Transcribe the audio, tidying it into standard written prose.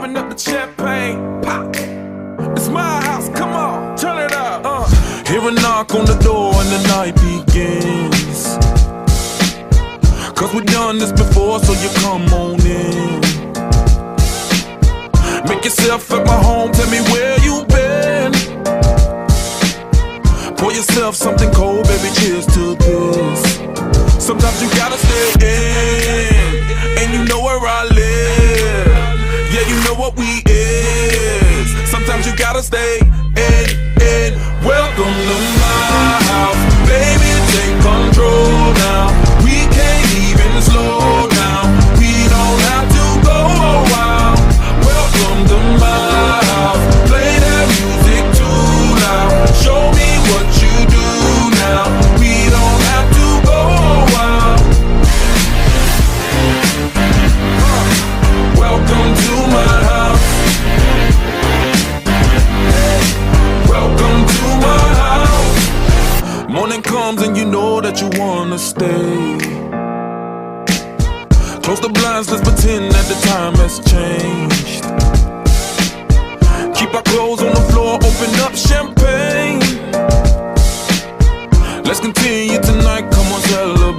open up the champagne, pop. It's my house, come on, turn it up. Hear a knock on the door and the night begins. Cause we done this before, so you come on in. Make yourself at my home, tell me where you been. Pour yourself something cold, baby, cheers to this. Sometimes you gotta stay in, and you know where I live. Yeah, you know what we is. Sometimes you gotta stay in. Welcome to my house, baby, take control now. We can't even slow down. We don't have to go a while. Welcome to my house, play that music too loud. Show me what you do now. We don't have to go a while. Welcome to my house. Welcome to my house. Morning comes and you know that you wanna stay. Close the blinds, let's pretend that the time has changed. Keep our clothes on the floor, open up champagne. Let's continue tonight, come on, celebrate.